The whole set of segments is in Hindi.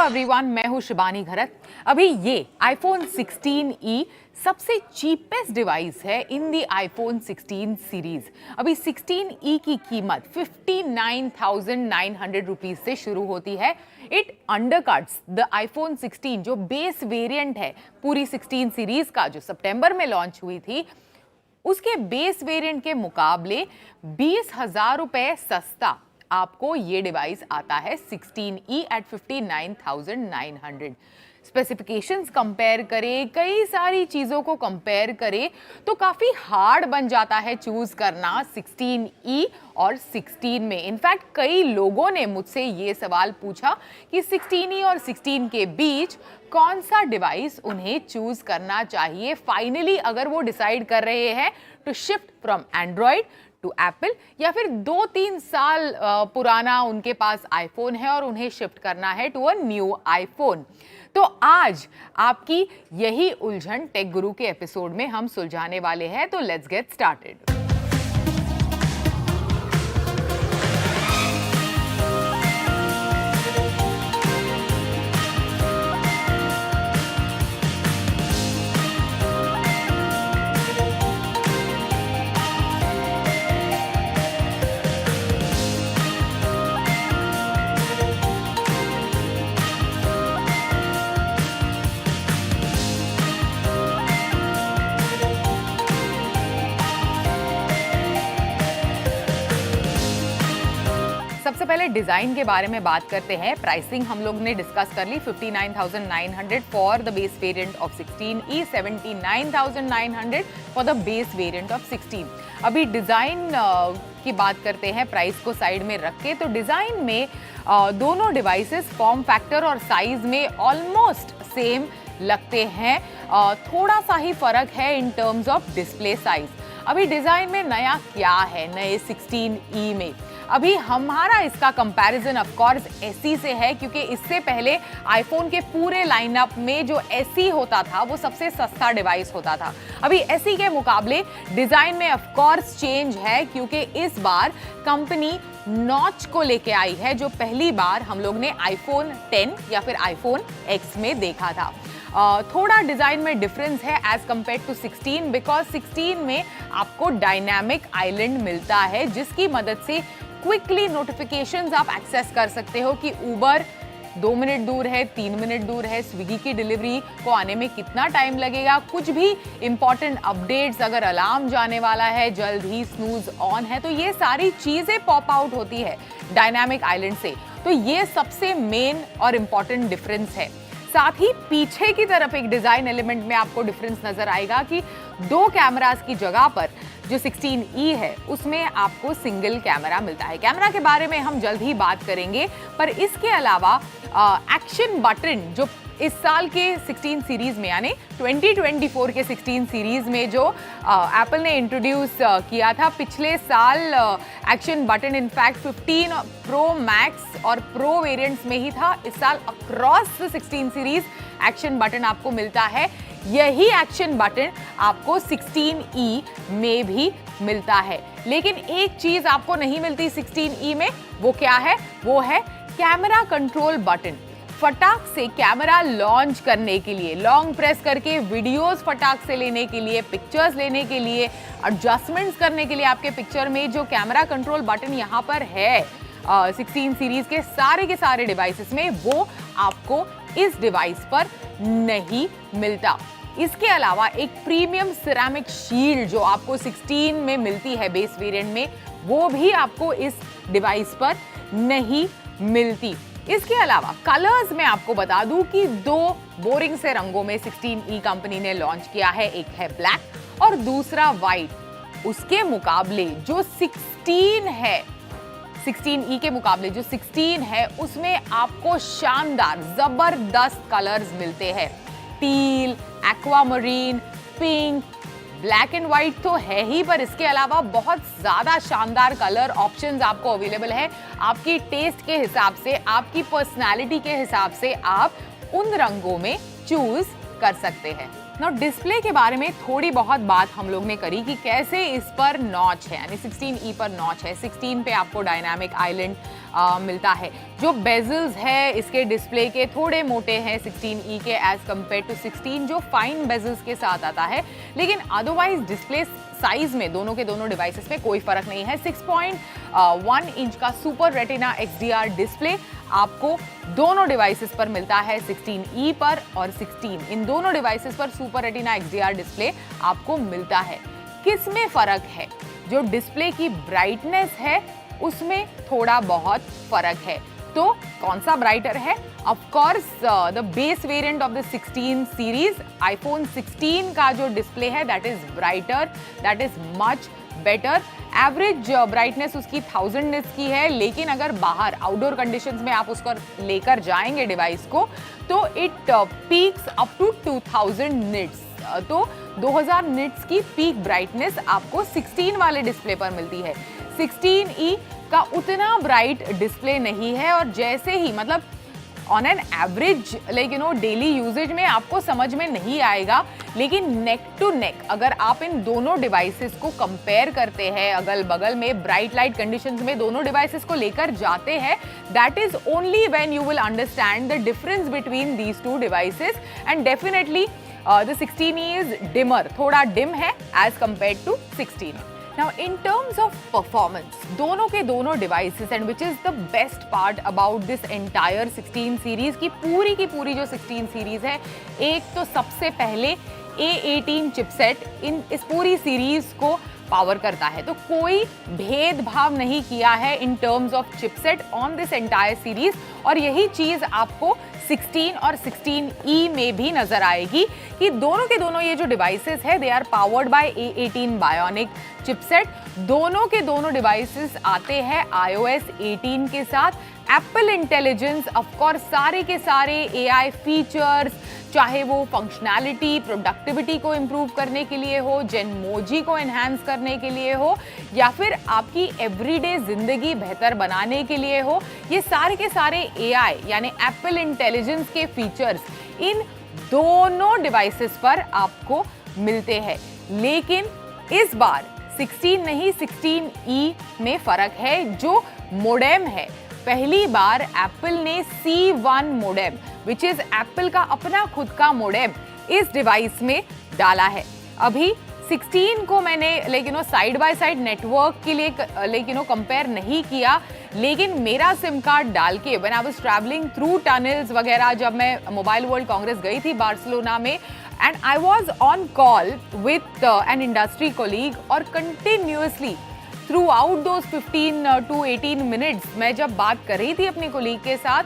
एवरीवन, मैं हूं शिबानी घरत। अभी ये आईफोन 16e सबसे चीपेस्ट डिवाइस है इन दी आईफोन 16 सीरीज। अभी 16e की कीमत 59,900 रुपीज से शुरू होती है। इट अंडरकट्स द आईफोन 16 जो बेस वेरिएंट है पूरी 16 सीरीज का, जो सितंबर में लॉन्च हुई थी, उसके बेस वेरिएंट के मुकाबले 20,000 रुपए सस्ता आपको ये डिवाइस आता है 16e एट 59,900। स्पेसिफिकेशंस कंपेयर करें, कई सारी चीज़ों को कंपेयर करें तो काफ़ी हार्ड बन जाता है चूज़ करना 16e और 16 में। इनफैक्ट कई लोगों ने मुझसे ये सवाल पूछा कि 16e और 16 के बीच कौन सा डिवाइस उन्हें चूज़ करना चाहिए फाइनली, अगर वो डिसाइड कर रहे हैं to shift from Android to Apple, या फिर 2-3 साल पुराना उनके पास आईफोन है और उन्हें शिफ्ट करना है टू अ न्यू आईफोन। तो आज आपकी यही उलझन टेक गुरु के एपिसोड में हम सुलझाने वाले हैं। तो लेट्स गेट स्टार्टेड। सबसे पहले डिजाइन के बारे में बात करते हैं। प्राइसिंग हम लोग ने डिस्कस कर ली, 59,900 for the base variant of 16e, 79,900 for the base variant of 16। अभी डिजाइन की बात करते हैं, प्राइस को साइड में रख के। तो डिजाइन में दोनों डिवाइसेस फॉर्म फैक्टर और साइज में ऑलमोस्ट सेम लगते हैं। थोड़ा सा ही फर्क है इन टर्म्स ऑफ डिस्प्ले साइज। अभी डिजाइन में नया क्या है नए 16e में? अभी हमारा इसका कंपैरिजन ऑफ कोर्स SE से है, क्योंकि इससे पहले आईफोन के पूरे लाइनअप में जो SE होता था वो सबसे सस्ता डिवाइस होता था। अभी SE के मुकाबले डिजाइन में ऑफ कोर्स चेंज है, क्योंकि इस बार कंपनी नॉच को लेके आई है, जो पहली बार हम लोग ने आईफोन 10 या फिर आईफोन X में देखा था। थोड़ा डिजाइन में डिफरेंस है एज कंपेयर टू 16, बिकॉज 16 में आपको डायनामिक आइलैंड मिलता है, जिसकी मदद से क्विकली नोटिफिकेशंस आप एक्सेस कर सकते हो कि उबर 2 मिनट दूर है, 3 मिनट दूर है, स्विगी की डिलीवरी को आने में कितना टाइम लगेगा, कुछ भी इंपॉर्टेंट अपडेट्स, अगर अलार्म जाने वाला है, जल्द ही स्नूज ऑन है, तो ये सारी चीजें पॉप आउट होती है डायनामिक आइलैंड से। तो ये सबसे मेन और इंपॉर्टेंट डिफरेंस है। साथ ही पीछे की तरफ एक डिजाइन एलिमेंट में आपको डिफरेंस नजर आएगा कि 2 कैमरास की जगह पर जो 16e है उसमें आपको सिंगल कैमरा मिलता है। कैमरा के बारे में हम जल्द ही बात करेंगे, पर इसके अलावा एक्शन बटन जो इस साल के 16 सीरीज में, यानी 2024 के 16 सीरीज में जो एप्पल ने इंट्रोड्यूस किया था पिछले साल, action button in fact 15 pro max और प्रो वेरिएंट्स में ही था। इस साल across the 16 series action button आपको मिलता है। यही एक्शन बटन आपको 16e में भी मिलता है, लेकिन एक चीज आपको नहीं मिलती 16e में। वो क्या है? वो है कैमरा कंट्रोल बटन। फटाक से कैमरा लॉन्च करने के लिए, लॉन्ग प्रेस करके वीडियोस फटाक से लेने के लिए, पिक्चर्स लेने के लिए, एडजस्टमेंट्स करने के लिए आपके पिक्चर में जो कैमरा कंट्रोल बटन यहाँ पर है 16 सीरीज के सारे डिवाइसेस में, वो आपको इस डिवाइस पर नहीं मिलता। इसके अलावा एक प्रीमियम सिरेमिक शील्ड जो आपको 16 में मिलती है बेस वेरिएंट में, वो भी आपको इस डिवाइस पर नहीं मिलती। इसके अलावा कलर्स में आपको बता दूं कि 2 बोरिंग से रंगों में 16e कंपनी ने लॉन्च किया है, एक है ब्लैक और दूसरा व्हाइट। उसके मुकाबले जो 16 है, 16e के मुकाबले जो 16 है उसमें आपको शानदार जबरदस्त कलर्स मिलते हैं। Teal, aquamarine, pink, black and white तो है ही, पर इसके अलावा बहुत ज्यादा शानदार कलर ऑप्शंस आपको अवेलेबल है। आपकी टेस्ट के हिसाब से, आपकी पर्सनालिटी के हिसाब से आप उन रंगों में चूज कर सकते हैं। ना डिस्प्ले के बारे में थोड़ी बहुत बात हम लोग ने करी कि कैसे इस पर नॉच है, यानी 16e पर नॉच है। 16 पे आपको डायनामिक आइलैंड मिलता है। जो बेजल्स है इसके डिस्प्ले के थोड़े मोटे हैं 16E के एज कम्पेयर टू 16 जो फाइन बेजल्स के साथ आता है, लेकिन अदरवाइज डिस्प्ले साइज में दोनों के दोनों डिवाइसेस में कोई फर्क नहीं है। 6.1 इंच का सुपर रेटिना XDR डिस्प्ले आपको दोनों डिवाइसेस पर मिलता है, 16E पर और 16। इन दोनों डिवाइसेस पर सुपर रेटिना XDR डिस्प्ले आपको मिलता है। किस में फर्क है? जो डिस्प्ले की ब्राइटनेस है उसमें थोड़ा बहुत फर्क है। तो कौन सा ब्राइटर है? Of course the base variant of the 16 series iPhone 16 का जो डिस्प्ले है that is brighter, that is much better. Average brightness उसकी 1000 निट्स की है, लेकिन अगर बाहर आउटडोर कंडीशंस में आप उसको लेकर जाएंगे डिवाइस को तो it peaks up to 2000 nits. तो 2000 निट्स की पीक ब्राइटनेस आपको 16 वाले डिस्प्ले पर मिलती है। 16E का उतना ब्राइट डिस्प्ले नहीं है और जैसे ही मतलब on an average daily usage में आपको समझ में नहीं आएगा, लेकिन नेक टू नेक अगर आप इन दोनों डिवाइसेस को कंपेयर करते हैं, अगल बगल में ब्राइट लाइट कंडीशंस में दोनों डिवाइसेस को लेकर जाते हैं, that is only when you will understand the difference between these two devices. And definitely the 16E is dimmer, थोड़ा डिम है as compare to 16। Now, in terms of performance, दोनों के दोनों devices and which is the best part about this entire 16 series की पूरी जो 16 series है, एक तो सबसे पहले A18 चिपसेट इस पूरी सीरीज को पावर करता है। तो कोई भेदभाव नहीं किया है इन terms of chipset on this entire series, और यही चीज आपको 16 और 16E में भी नजर आएगी कि दोनों के दोनों ये जो डिवाइसेस है they are powered by A18 bionic chipset. दोनों के दोनों डिवाइसेस आते हैं iOS 18 के साथ। एप्पल इंटेलिजेंस ऑफ कोर्स सारे के सारे AI फीचर्स, चाहे वो फंक्शनैलिटी प्रोडक्टिविटी को इम्प्रूव करने के लिए हो, जेनमोजी को एनहांस करने के लिए हो, या फिर आपकी एवरीडे जिंदगी बेहतर बनाने के लिए हो, ये सारे के सारे AI यानी एप्पल इंटेलिजेंस के फीचर्स इन दोनों डिवाइसेस पर आपको मिलते हैं। लेकिन इस बार 16 नहीं 16E में फर्क है। जो मोडेम है, पहली बार एप्पल ने C1 modem which is Apple का अपना खुद का मोडेम इस डिवाइस में डाला है। अभी 16 को मैंने साइड बाय साइड नेटवर्क के लिए कंपेयर नहीं किया, लेकिन मेरा सिम कार्ड डाल के when I was travelling through tunnels वगैरह, जब मैं मोबाइल वर्ल्ड कांग्रेस गई थी बार्सिलोना में, and I was on call with an industry colleague, और continuously throughout those 15 to 18 minutes मैं जब बात कर रही थी अपने कोलीग के साथ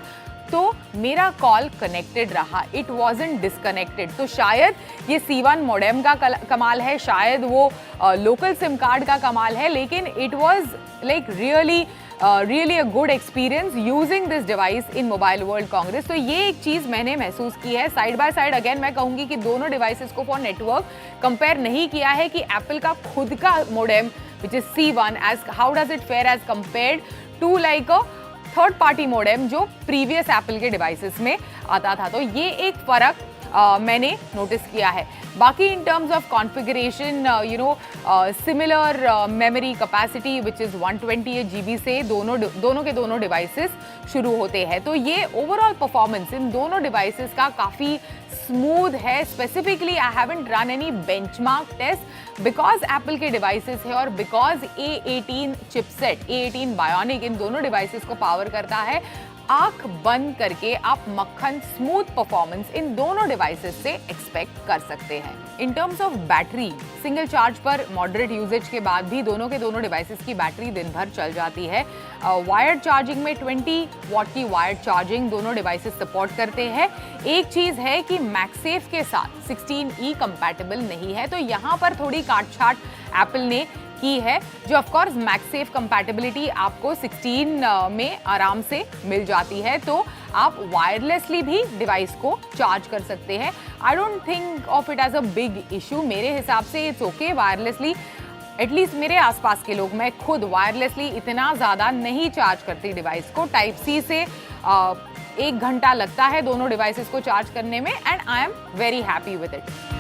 तो मेरा कॉल कनेक्टेड रहा, इट वॉजंट डिस्कनेक्टेड। तो शायद ये C1 मोडेम का कमाल है, शायद वो लोकल सिम कार्ड का कमाल है, लेकिन it was like really a good experience using this device in mobile world Congress. तो ये एक चीज़ मैंने महसूस की है। साइड बाय साइड अगेन मैं कहूँगी कि दोनों डिवाइसेस को फॉर नेटवर्क कंपेयर नहीं किया है कि एप्पल का खुद का modem which is C1 as how does it fare as compared to like a third party modem जो प्रीवियस एप्पल के डिवाइसेस में आता था। तो ये एक फर्क मैंने नोटिस किया है। बाकी इन terms of configuration similar memory capacity which is 128 GB से दोनों के दोनों डिवाइसेस शुरू होते हैं। तो ये ओवरऑल परफॉर्मेंस इन दोनों डिवाइसेस का काफ़ी स्मूथ है। Specifically I haven't run any benchmark test because Apple के डिवाइसेस है और because A18 chipset, A18 bionic इन दोनों डिवाइसेस को पावर करता है। आंख बंद करके आप मक्खन स्मूथ परफॉर्मेंस इन दोनों डिवाइसेस से एक्सपेक्ट कर सकते हैं। इन terms of battery, single charge पर मॉडरेट यूजेज के बाद भी दोनों के दोनों डिवाइसेस की बैटरी दिन भर चल जाती है। वायर्ड चार्जिंग में 20 वॉट की वायर्ड चार्जिंग दोनों डिवाइसेस सपोर्ट करते हैं। एक चीज़ है कि मैगसेफ के साथ 16E कंपैटिबल नहीं है, तो यहाँ पर थोड़ी काटछाट एप्पल ने की है, जो ऑफ कोर्स मैगसेफ कंपैटिबिलिटी आपको 16 में आराम से मिल जाती है। तो आप वायरलेसली भी डिवाइस को चार्ज कर सकते हैं। I don't think of it as a big issue. मेरे हिसाब से इट्स ओके वायरलेसली, एटलीस्ट मेरे आसपास के लोग, मैं खुद वायरलेसली इतना ज़्यादा नहीं चार्ज करती डिवाइस को। टाइप सी से 1 घंटा लगता है दोनों डिवाइसेस को चार्ज करने में, and I am very happy with it.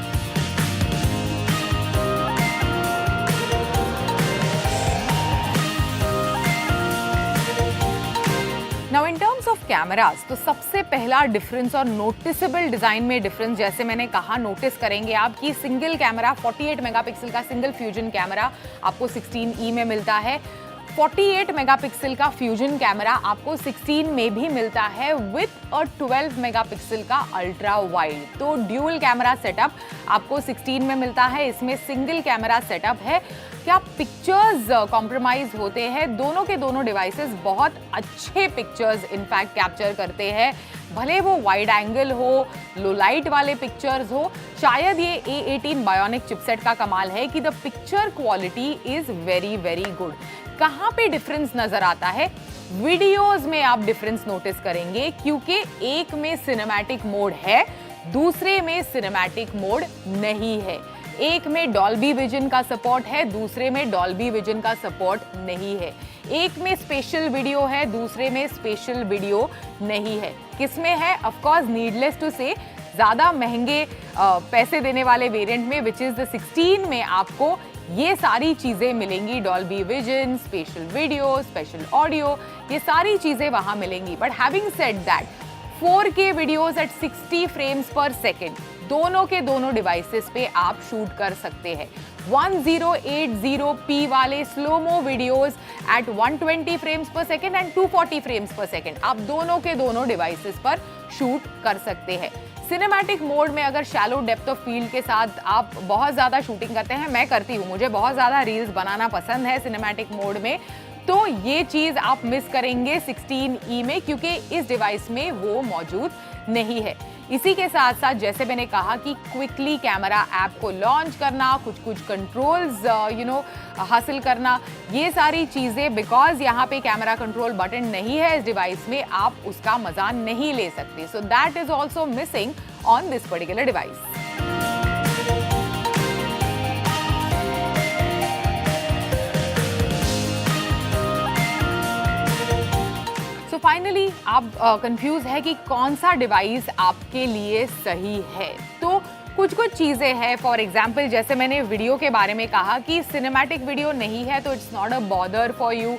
Now in terms of cameras, तो सबसे पहला डिफरेंस और नोटिसेबल डिजाइन में डिफरेंस, जैसे मैंने कहा, नोटिस करेंगे आप कि सिंगल कैमरा 48 मेगापिक्सल का सिंगल फ्यूजन कैमरा आपको 16E में मिलता है। 48 मेगापिक्सल का फ्यूजन कैमरा आपको 16 में भी मिलता है विथ अ 12 मेगापिक्सल का अल्ट्रा वाइड। तो ड्यूल कैमरा सेटअप आपको 16 में मिलता है, इसमें सिंगल कैमरा सेटअप है। क्या पिक्चर्स कॉम्प्रोमाइज होते हैं? दोनों के दोनों डिवाइसेस बहुत अच्छे पिक्चर्स इनफैक्ट कैप्चर करते हैं, भले वो वाइड एंगल हो, लो लाइट वाले पिक्चर्स हो। शायद ये A18 बायोनिक चिपसेट का कमाल है कि the picture quality is very very good. कहाँ पे डिफरेंस नजर आता है? वीडियोस में आप डिफरेंस नोटिस करेंगे, क्योंकि एक में सिनेमैटिक मोड है, दूसरे में सिनेमैटिक मोड नहीं है। एक में डॉल्बी विजन का सपोर्ट है, दूसरे में डॉल्बी विजन का सपोर्ट नहीं है। एक में स्पेशल वीडियो है, दूसरे में स्पेशल वीडियो नहीं है। किसमें है? ऑफ कोर्स नीडलेस टू से ज्यादा महंगे पैसे देने वाले वेरिएंट में, विच इज द 16 में, आपको ये सारी चीजें मिलेंगी। Dolby Vision, special video, special audio, ये सारी चीजें वहां मिलेंगी। But having said that, 4K videos at 60 frames per second दोनों के दोनों डिवाइसेस पे आप शूट कर सकते हैं। 1080p वाले slow mo videos eight 120 frames per second and 240 frames per second आप दोनों के दोनों डिवाइसेस पर शूट कर सकते हैं। सिनेमैटिक मोड में अगर शैलो डेप्थ ऑफ फील्ड के साथ आप बहुत ज़्यादा शूटिंग करते हैं, मैं करती हूँ, मुझे बहुत ज़्यादा रील्स बनाना पसंद है सिनेमैटिक मोड में, तो ये चीज़ आप मिस करेंगे 16E में, क्योंकि इस डिवाइस में वो मौजूद नहीं है। इसी के साथ साथ जैसे मैंने कहा कि क्विकली कैमरा ऐप को लॉन्च करना, कुछ कुछ कंट्रोल्स हासिल करना, ये सारी चीज़ें, बिकॉज यहाँ पे कैमरा कंट्रोल बटन नहीं है इस डिवाइस में, आप उसका मजा नहीं ले सकते। So that is also missing on this particular device. Finally आप कंफ्यूज है कि कौन सा डिवाइस आपके लिए सही है। तो कुछ कुछ चीज़ें हैं, फॉर एग्जाम्पल जैसे मैंने वीडियो के बारे में कहा कि सिनेमैटिक वीडियो नहीं है तो it's not a bother for you.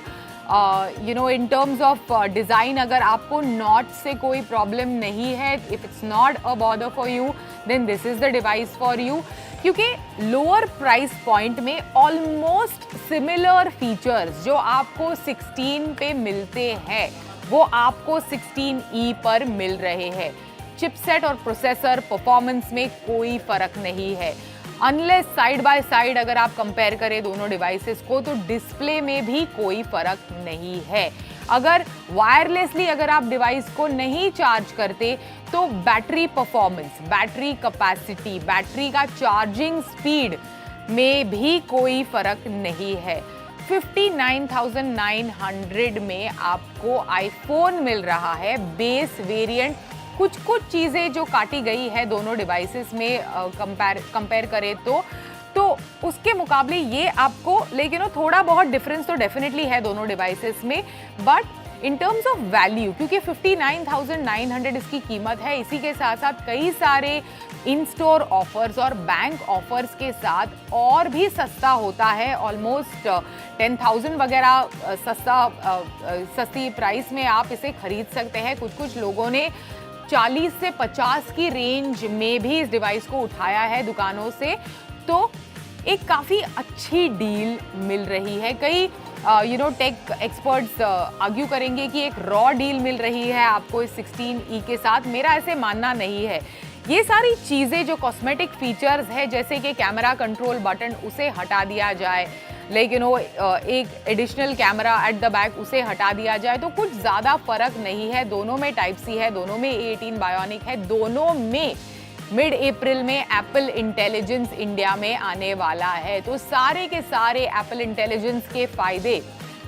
You know, in terms of design, अगर आपको नॉट से कोई प्रॉब्लम नहीं है, if it's not a bother for you, then this is the device for you. क्योंकि लोअर प्राइस पॉइंट में ऑलमोस्ट सिमिलर फीचर्स जो आपको 16 पे मिलते हैं वो आपको 16E पर मिल रहे हैं। चिपसेट और प्रोसेसर परफॉर्मेंस में कोई फर्क नहीं है, अनलेस साइड बाय साइड अगर आप कंपेयर करें दोनों डिवाइसेस को, तो डिस्प्ले में भी कोई फर्क नहीं है। अगर वायरलेसली अगर आप डिवाइस को नहीं चार्ज करते तो battery performance, battery capacity, battery का चार्जिंग स्पीड में भी कोई फर्क नहीं है। 59,900 में आपको आईफोन मिल रहा है बेस वेरिएंट। कुछ कुछ चीज़ें जो काटी गई है दोनों डिवाइसेस में कंपेयर करें तो उसके मुकाबले ये आपको, लेकिन थोड़ा बहुत डिफरेंस तो डेफिनेटली है दोनों डिवाइसेस में। But in terms of value, क्योंकि 59,900 इसकी कीमत है, इसी के साथ साथ कई सारे इन स्टोर ऑफर्स और बैंक ऑफर्स के साथ और भी सस्ता होता है। ऑलमोस्ट 10,000 वगैरह सस्ती प्राइस में आप इसे खरीद सकते हैं। कुछ कुछ लोगों ने 40 से 50 की रेंज में भी इस डिवाइस को उठाया है दुकानों से, तो एक काफ़ी अच्छी डील मिल रही है। कई टेक एक्सपर्ट्स आर्ग्यू करेंगे कि एक रॉ डील मिल रही है आपको इस 16E के साथ। मेरा ऐसे मानना नहीं है। ये सारी चीज़ें जो कॉस्मेटिक फीचर्स है, जैसे कि कैमरा कंट्रोल बटन, उसे हटा दिया जाए, लेकिन वो एक additional camera at the back उसे हटा दिया जाए, तो कुछ ज़्यादा फर्क नहीं है। दोनों में टाइप सी है, दोनों में A18 बायोनिक है, दोनों में मिड अप्रैल में एप्पल इंटेलिजेंस इंडिया में आने वाला है। तो सारे के सारे एप्पल इंटेलिजेंस के फायदे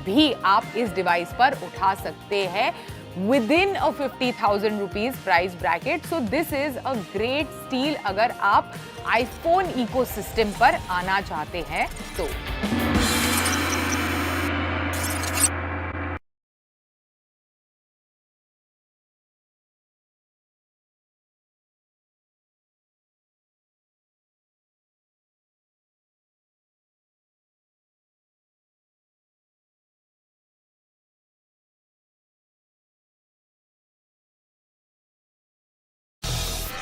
भी आप इस डिवाइस पर उठा सकते हैं within a 50,000 rupees price bracket. So this is a great steal अगर आप iPhone ecosystem पर आना चाहते हैं तो।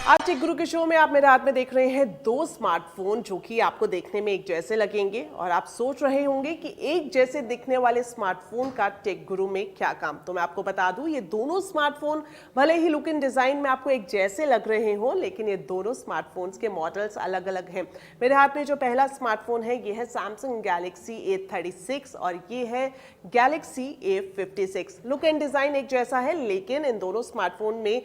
आज टेक गुरु के शो में आप मेरे हाथ में देख रहे हैं दो स्मार्टफोन जो कि आपको देखने में एक जैसे लगेंगे और आप सोच रहे होंगे कि एक जैसे दिखने वाले स्मार्टफोन का टेक गुरु में क्या काम। तो मैं आपको बता दूं, ये दोनों स्मार्टफोन भले ही लुक एंड डिजाइन में आपको एक जैसे लग रहे हो, लेकिन ये दोनों स्मार्टफोन्स के मॉडल्स अलग अलग हैं। मेरे हाथ में जो पहला स्मार्टफोन है ये है सैमसंग गैलेक्सी A36 और ये है Galaxy A56। Look and design एक जैसा है, लेकिन इन दोनों स्मार्टफोन में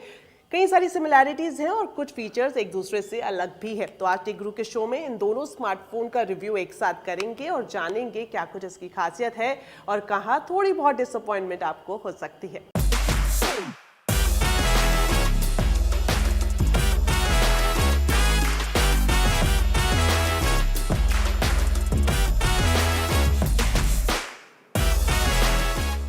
कई सारी सिमिलैरिटीज हैं और कुछ फीचर्स एक दूसरे से अलग भी है। तो आज टेक गुरु के शो में इन दोनों स्मार्टफोन का रिव्यू एक साथ करेंगे और जानेंगे क्या कुछ इसकी खासियत है और कहाँ थोड़ी बहुत डिसअपॉइंटमेंट आपको हो सकती है।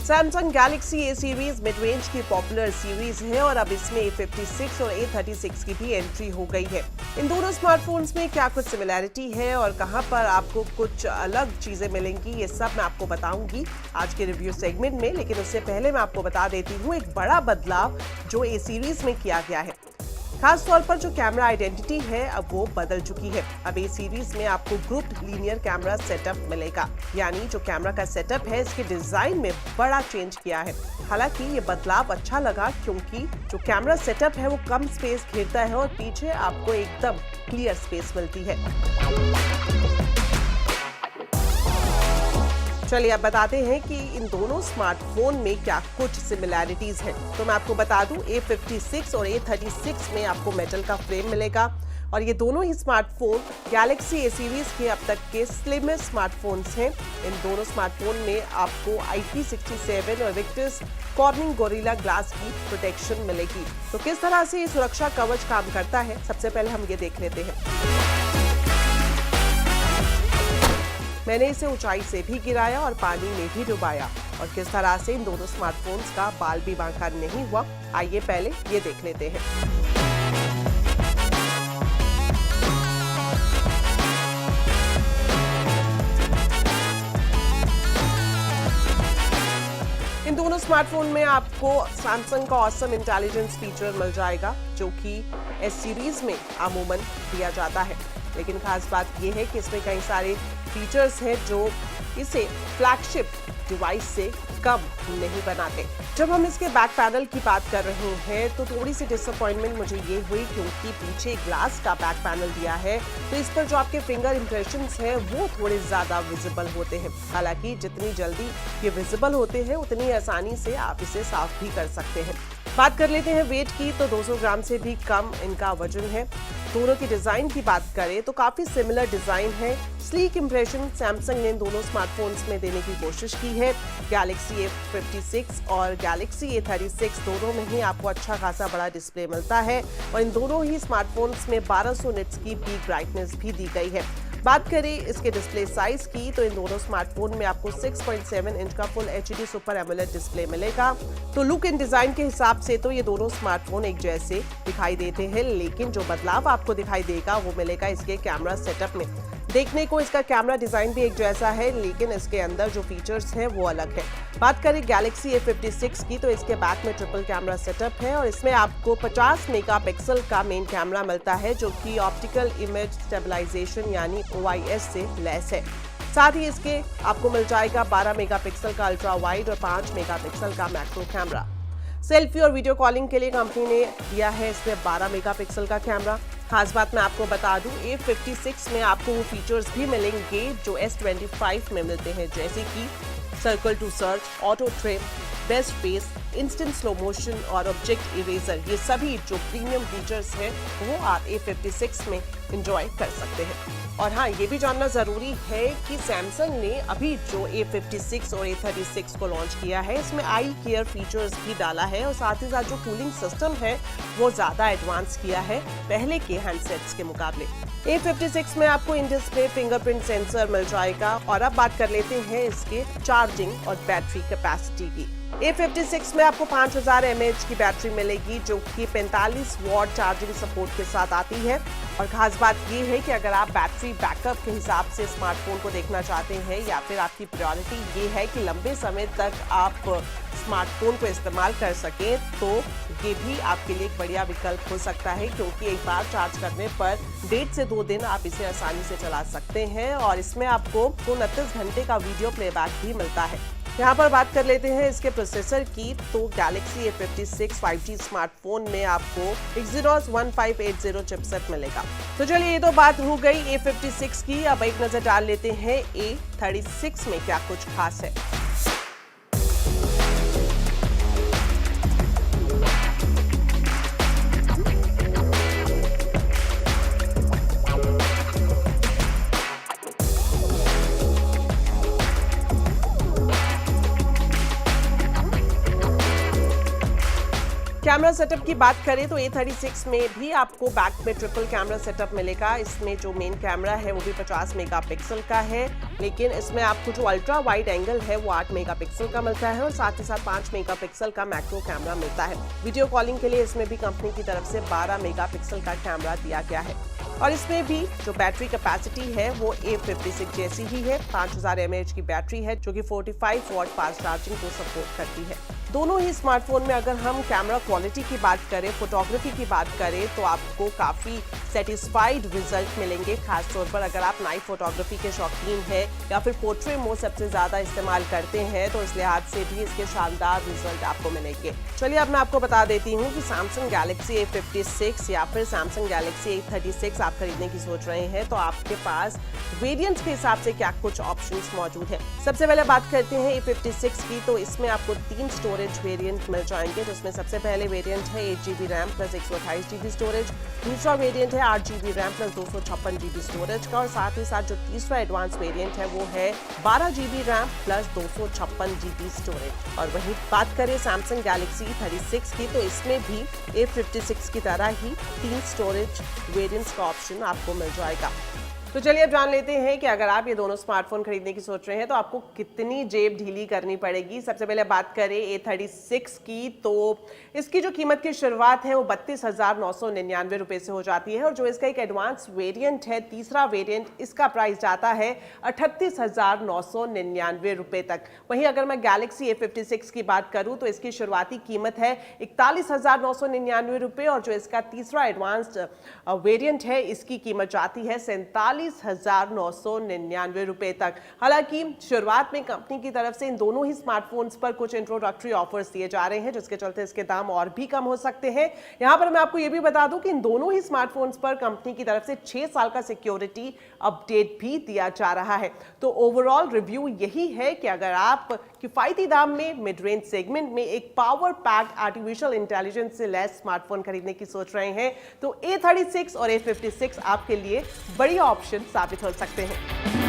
Samsung Galaxy A series mid range की पॉपुलर सीरीज है और अब इसमें A56 और A36 की भी एंट्री हो गई है। इन दोनों स्मार्टफोन्स में क्या कुछ सिमिलैरिटी है और कहां पर आपको कुछ अलग चीजें मिलेंगी, ये सब मैं आपको बताऊंगी आज के रिव्यू सेगमेंट में। लेकिन उससे पहले मैं आपको बता देती हूँ एक बड़ा बदलाव जो A सीरीज में किया गया है। खास तौर पर जो कैमरा आइडेंटिटी है अब वो बदल चुकी है। अब A सीरीज में आपको ग्रुप्ड लीनियर कैमरा सेटअप मिलेगा, यानी जो कैमरा का सेटअप है इसके डिजाइन में बड़ा चेंज किया है। हालांकि ये बदलाव अच्छा लगा क्योंकि जो कैमरा सेटअप है वो कम स्पेस घेरता है और पीछे आपको एकदम क्लियर स्पेस मिलती है। चलिए अब बताते हैं कि इन दोनों स्मार्टफोन में क्या कुछ सिमिलैरिटीज हैं। तो मैं आपको बता दूं, A56 और A36 में आपको मेटल का फ्रेम मिलेगा और ये दोनों ही स्मार्टफोन गैलेक्सी A सीरीज के अब तक के स्लिमेस्ट स्मार्टफोन्स हैं। इन दोनों स्मार्टफोन में आपको IP67 और विक्टर्स कॉर्निंग गोरिल्ला ग्लास की प्रोटेक्शन मिलेगी। तो किस तरह से ये सुरक्षा कवच काम करता है, सबसे पहले हम ये देख लेते हैं। मैंने इसे ऊंचाई से भी गिराया और पानी में भी डुबाया और किस तरह से इन दोनों स्मार्टफोन्स का बाल भी बांका नहीं हुआ, आइए पहले ये देख लेते हैं। इन दोनों स्मार्टफोन में आपको सैमसंग का ऑसम इंटेलिजेंस फीचर मिल जाएगा जो कि S सीरीज में अमूमन दिया जाता है। लेकिन खास बात यह है कि इसमें कई सारे फीचर्स हैं जो इसे फ्लैगशिप डिवाइस से कम नहीं बनाते। जब हम इसके बैक पैनल की बात कर रहे हैं तो थोड़ी सी डिसअपॉइंटमेंट मुझे ये हुई क्योंकि पीछे ग्लास का बैक पैनल दिया है तो इस पर जो आपके फिंगर इंप्रेशंस हैं वो थोड़े ज्यादा विजिबल होते हैं। हालांकि जितनी जल्दी ये विजिबल होते हैं उतनी आसानी से आप इसे साफ भी कर सकते हैं। बात कर लेते हैं वेट की, तो 200 ग्राम से भी कम इनका वजन है। दोनों की डिजाइन की बात करें तो काफी सिमिलर डिजाइन है। स्लीक इंप्रेशन सैमसंग ने इन दोनों स्मार्टफोन्स में देने की कोशिश की है। गैलेक्सी A56 और गैलेक्सी A36 दोनों में ही आपको अच्छा खासा बड़ा डिस्प्ले मिलता है और इन दोनों ही स्मार्टफोन्स में 1200 निट्स की पीक ब्राइटनेस भी दी गई है। बात करें इसके डिस्प्ले साइज की तो इन दोनों स्मार्टफोन में आपको 6.7 इंच का full HD super AMOLED display मिलेगा। तो लुक एंड डिजाइन के हिसाब से तो ये दोनों स्मार्टफोन एक जैसे दिखाई देते हैं, लेकिन जो बदलाव आपको दिखाई देगा वो मिलेगा इसके कैमरा सेटअप में। देखने को इसका कैमरा डिजाइन भी एक जैसा है, लेकिन इसके अंदर जो फीचर्स हैं वो अलग है। बात करें गैलेक्सी A56 की तो इसके बैक में ट्रिपल कैमरा सेटअप है और इसमें आपको 50 मेगापिक्सल का मेन कैमरा मिलता है जो कि ऑप्टिकल इमेज स्टेबलाइजेशन यानी OIS से लैस है। साथ ही इसके आपको मिल जाएगा 12 मेगापिक्सल का अल्ट्रा वाइड और 5 मेगापिक्सल का मैक्रो कैमरा। सेल्फी और वीडियो कॉलिंग के लिए कंपनी ने दिया है इसमें 12 मेगापिक्सल का कैमरा। खास बात मैं आपको बता दूं, A56 में आपको वो फीचर्स भी मिलेंगे जो S25 में मिलते हैं, जैसे कि circle to search, auto trim, best face, instant slow motion और ऑब्जेक्ट इरेजर। ये सभी जो प्रीमियम फीचर्स हैं वो आप A56 में एंजॉय कर सकते हैं। और हाँ, ये भी जानना जरूरी है कि सैमसंग ने अभी जो A56 और A36 को लॉन्च किया है इसमें आई केयर फीचर्स भी डाला है और साथ ही साथ जो कूलिंग सिस्टम है वो ज्यादा एडवांस किया है पहले के हैंडसेट्स के मुकाबले। A56 में आपको इन डिस्प्ले फिंगरप्रिंट सेंसर मिल जाएगा। और अब बात कर लेते हैं इसके चार्जिंग और बैटरी कैपेसिटी की। A56 में आपको 5000 mAh की बैटरी मिलेगी जो कि 45 वॉट चार्जिंग सपोर्ट के साथ आती है। और खास बात ये है कि अगर आप बैटरी बैकअप के हिसाब से स्मार्टफोन को देखना चाहते हैं या फिर आपकी प्रायोरिटी ये है कि लंबे समय तक आप स्मार्टफोन को इस्तेमाल कर सकें तो ये भी आपके लिए एक बढ़िया विकल्प हो सकता है, क्योंकि एक बार चार्ज करने पर 1.5 से 2 दिन आप इसे आसानी से चला सकते हैं और इसमें आपको 29 घंटे का वीडियो प्लेबैक भी मिलता है। यहाँ पर बात कर लेते हैं इसके प्रोसेसर की, तो Galaxy A56 5G स्मार्टफोन में आपको Exynos 1580 चिपसेट मिलेगा। तो चलिए ये तो बात हो गई A56 की, अब एक नजर डाल लेते हैं A36 में क्या कुछ खास है। कैमरा सेटअप की बात करें तो A36 में भी आपको बैक में ट्रिपल कैमरा सेटअप मिलेगा। इसमें जो मेन कैमरा है वो भी 50 मेगापिक्सल का है, लेकिन इसमें आपको जो अल्ट्रा वाइड एंगल है वो 8 मेगापिक्सल का मिलता है और साथ ही साथ 5 मेगापिक्सल का मैक्रो कैमरा मिलता है। वीडियो कॉलिंग के लिए इसमें भी कंपनी की तरफ से 12 मेगापिक्सल का कैमरा दिया गया है और इसमें भी जो बैटरी कैपेसिटी है वो A56 जैसी ही है। 5000 mAh की बैटरी है जो कि 45 वॉट फास्ट चार्जिंग को सपोर्ट करती है। दोनों ही स्मार्टफोन में अगर हम कैमरा क्वालिटी की बात करें, फोटोग्राफी की बात करें, तो आपको काफी सेटिस्फाइड रिजल्ट मिलेंगे। खासतौर पर अगर आप नाइट फोटोग्राफी के शौकीन हैं या फिर पोर्ट्रेट मोड सबसे ज्यादा इस्तेमाल करते हैं तो इस लिहाज से भी इसके शानदार रिजल्ट आपको मिलेंगे। चलिए अब मैं आपको बता देती हूँ कि Samsung Galaxy A56 या फिर Samsung Galaxy A36 आप खरीदने की सोच रहे हैं तो आपके पास वेरिएंट्स के हिसाब से क्या कुछ ऑप्शंस मौजूद है। सबसे पहले बात करते हैं A56 की, तो इसमें आपको 3 स्टोरेज वेरिएंट मिल जाएंगे, जिसमें सबसे पहले वेरिएंट है 8GB RAM plus 128GB storage, दूसरा वेरिएंट है 8GB RAM plus 256GB storage का और साथ ही साथ जो तीसरा एडवांस वेरिएंट है वो है 12GB RAM plus 256GB storage. और वहीं बात करें Samsung Galaxy A36 की, तो इसमें भी A56 की तरह ही 3 स्टोरेज वेरिएंट्स का ऑप्शन आपको मिल जाएगा। तो चलिए अब जान लेते हैं कि अगर आप ये दोनों स्मार्टफोन खरीदने की सोच रहे हैं तो आपको कितनी जेब ढीली करनी पड़ेगी। सबसे पहले बात करें A36 की, तो इसकी जो कीमत की शुरुआत है वो 32,999 रुपए से हो जाती है और जो इसका एक एडवांस वेरिएंट है, तीसरा वेरिएंट, इसका प्राइस जाता है 38,999 रुपए तक। वहीं अगर मैं Galaxy A56 की बात करूं तो इसकी शुरुआती कीमत है 41,999 रुपए और जो इसका तीसरा एडवांस्ड वेरिएंट है इसकी कीमत जाती है 47,999 रुपए तक। हालांकि शुरुआत में कंपनी की तरफ से इन दोनों ही स्मार्टफोन्स पर कुछ इंट्रोडक्टरी ऑफर्स दिए जा रहे हैं, जिसके चलते इसके दाम और भी कम हो सकते हैं। यहां पर मैं आपको यह भी बता दूं कि इन दोनों ही स्मार्टफोन्स पर कंपनी की तरफ से 6 साल का सिक्योरिटी अपडेट भी दिया जा रहा है। तो ओवरऑल रिव्यू यही है कि अगर आप किफायती दाम में मिड रेंज सेगमेंट में एक पावर पैक आर्टिफिशियल इंटेलिजेंस से लैस स्मार्टफोन खरीदने की सोच रहे हैं तो A36 और A56 आपके लिए बढ़िया ऑप्शन साबित हो सकते हैं।